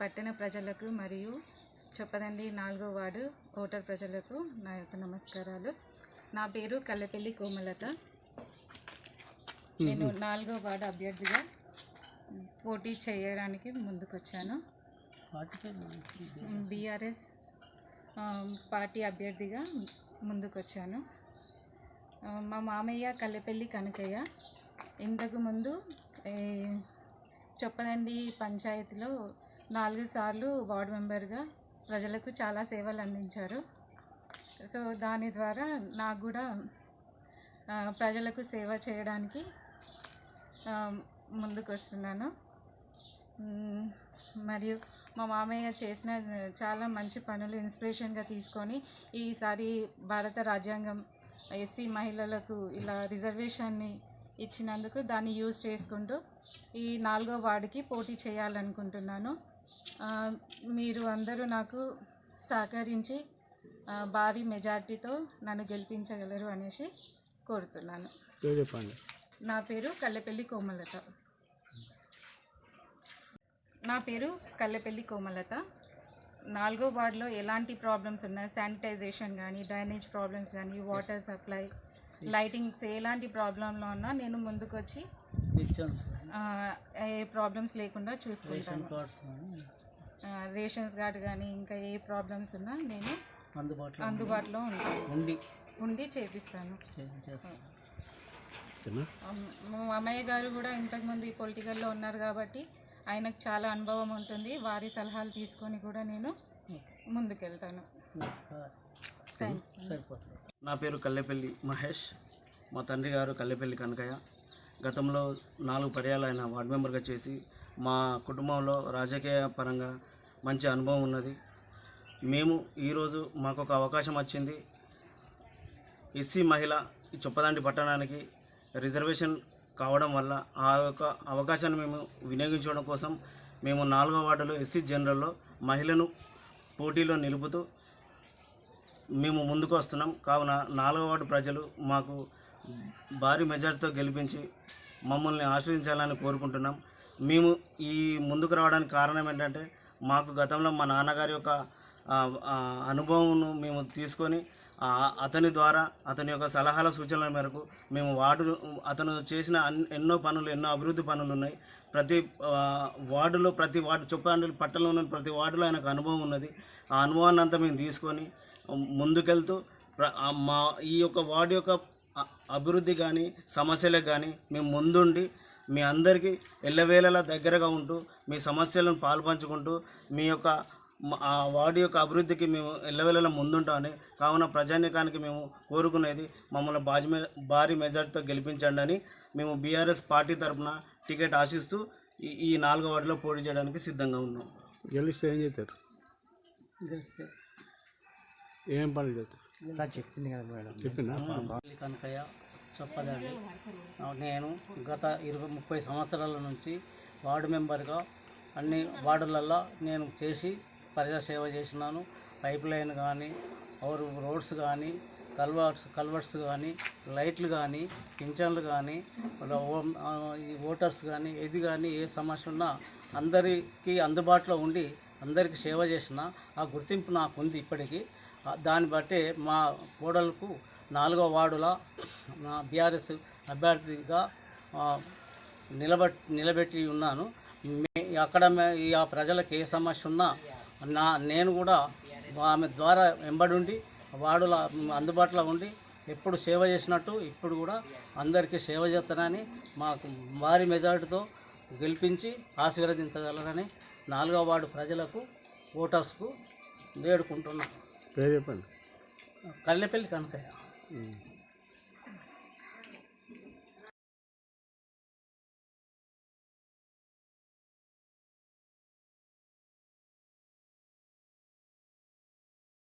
పట్టణ ప్రజలకు మరియు చొప్పదండి 4వ వార్డు ఓటర్ ప్రజలకు నా యొక్క నమస్కారాలు. నా పేరు కల్లెపల్లి కోమలత. నేను 4వ వార్డు అభ్యర్థిగా పోటీ చేయడానికి ముందుకొచ్చాను. బీఆర్ఎస్ పార్టీ అభ్యర్థిగా ముందుకొచ్చాను. మా మామయ్య కల్లెపల్లి కనకయ్య ఇంతకుముందు చొప్పదండి పంచాయతీలో 4 సార్లు వార్డు మెంబర్గా ప్రజలకు చాలా సేవలు అందించారు. సో దాని ద్వారా నాకు కూడా ప్రజలకు సేవ చేయడానికి ముందుకు వస్తున్నాను. మరియు మా మామయ్య చేసిన చాలా మంచి పనులు ఇన్స్పిరేషన్గా తీసుకొని ఈసారి భారత రాజ్యాంగం ఎస్సీ మహిళలకు ఇలా రిజర్వేషన్ని ఇచ్చినందుకు దాన్ని యూజ్ చేసుకుంటూ ఈ 4వ వార్డుకి పోటీ చేయాలనుకుంటున్నాను. మీరు అందరూ నాకు సహకరించి భారీ మెజార్టీతో నన్ను గెలిపించగలరు అనేసి కోరుతున్నాను. నా పేరు కల్లెపల్లి కోమలత. నా పేరు కల్లెపల్లి కోమలత. 4వ వార్డులో ఎలాంటి ప్రాబ్లమ్స్ ఉన్నాయి, శానిటైజేషన్ కానీ, డ్రైనేజ్ ప్రాబ్లమ్స్ కానీ, వాటర్ సప్లై, లైటింగ్స్ ఎలాంటి ప్రాబ్లంలో ఉన్నా నేను ముందుకు వచ్చి ఏ ప్రాబ్లమ్స్ లేకుండా చూసుకుంటాను. రేషన్స్ కార్డు కానీ ఇంకా ఏ ప్రాబ్లమ్స్ ఉన్నా నేను అందుబాటులో ఉండి చేపిస్తాను. మా అమ్మయ్య గారు కూడా ఇంతకుముందు పొలిటికల్లో ఉన్నారు కాబట్టి ఆయనకు చాలా అనుభవం ఉంటుంది. వారి సలహాలు తీసుకొని కూడా నేను ముందుకెళ్తాను. థ్యాంక్స్. నా పేరు కల్లెపల్లి మహేష్. మా తండ్రి గారు కల్లెపల్లి కనకయ్య. గతంలో 4 పర్యాలు ఆయన వార్డు మెంబర్గా చేసి మా కుటుంబంలో రాజకీయ పరంగా మంచి అనుభవం ఉన్నది. మేము ఈరోజు మాకు ఒక అవకాశం వచ్చింది. ఎస్సీ మహిళ ఈ చొప్పదండి పట్టణానికి రిజర్వేషన్ కావడం వల్ల ఆ యొక్క అవకాశాన్ని మేము వినియోగించుకోవడం కోసం మేము 4వ వార్డులో ఎస్సీ జనరల్లో మహిళను పోటీలో నిలుపుతూ మేము ముందుకు వస్తున్నాం. కావున 4వ వార్డు ప్రజలు మాకు భారీ మెజార్టీతో గెలిపించి మమ్మల్ని ఆశీర్వదించాలని కోరుకుంటున్నాం. మేము ఈ ముందుకు రావడానికి కారణం ఏంటంటే మాకు గతంలో మా నాన్నగారి యొక్క అనుభవంను మేము తీసుకొని అతని ద్వారా అతని యొక్క సలహాల సూచనల మేరకు మేము అతను చేసిన ఎన్నో అభివృద్ధి పనులు ఉన్నాయి. ప్రతి వార్డు చొప్పదండి పట్టణంలో ఉన్న ప్రతి వార్డులో ఆయనకు అనుభవం ఉన్నది. ఆ అనుభవాన్ని అంతా మేము తీసుకొని ముందుకెళ్తూ మా ఈ యొక్క వార్డు యొక్క అభివృద్ధి కానీ సమస్యలకు కానీ మేము ముందుండి మీ అందరికీ ఎల్లవేళలా దగ్గరగా ఉంటూ మీ సమస్యలను పాల్పంచుకుంటూ మీ యొక్క ఆ వార్డు యొక్క అభివృద్ధికి మేము ఎల్లవేళలా ముందుంటామని. కావున ప్రజానీకానికి మేము కోరుకునేది మమ్మల్ని భారీ మెజార్టీతో గెలిపించండి అని మేము బీఆర్ఎస్ పార్టీ తరఫున టికెట్ ఆశిస్తూ ఈ 4వ వార్డులో పోటీ చేయడానికి సిద్ధంగా ఉన్నాం. గెలిస్తే ఏం చేస్తారు? గెలిస్తే ఏం పనులు చేస్తారు? చెప్పింది కదా మేడం. కనకయ్య చొప్పదండి. నేను గత 20-30 సంవత్సరాల నుంచి వార్డు మెంబర్గా అన్ని వార్డులలో నేను చేసి ప్రజాసేవ చేసినాను. పైప్ లైన్ కానీ, రోడ్స్ కానీ, కల్వర్ట్స్ కానీ, లైట్లు కానీ, పింఛన్లు కానీ, ఓటర్స్ కానీ, ఏ సమస్య ఉన్నా అందరికీ అందుబాటులో ఉండి అందరికీ సేవ చేసిన ఆ గుర్తింపు నాకు ఉంది ఇప్పటికీ. దాన్ని బట్టి మా కోడలకు 4వ వార్డులో బీఆర్ఎస్ అభ్యర్థిగా నిలబెట్టి ఉన్నాను. అక్కడ ఆ ప్రజలకు ఏ సమస్య ఉన్నా నేను కూడా ఆమె ద్వారా వెంబడుండి వార్డులో అందుబాటులో ఉండి ఎప్పుడు సేవ చేసినట్టు ఇప్పుడు కూడా అందరికీ సేవ చేస్తానని మాకు భారీ మెజారిటీతో గెలిపించి ఆశీర్వదించగలరని 4వ వార్డు ప్రజలకు ఓటర్స్కు వేడుకుంటున్నాను. పేరు చెప్పండి. కల్లెపల్లి కనకయ్య.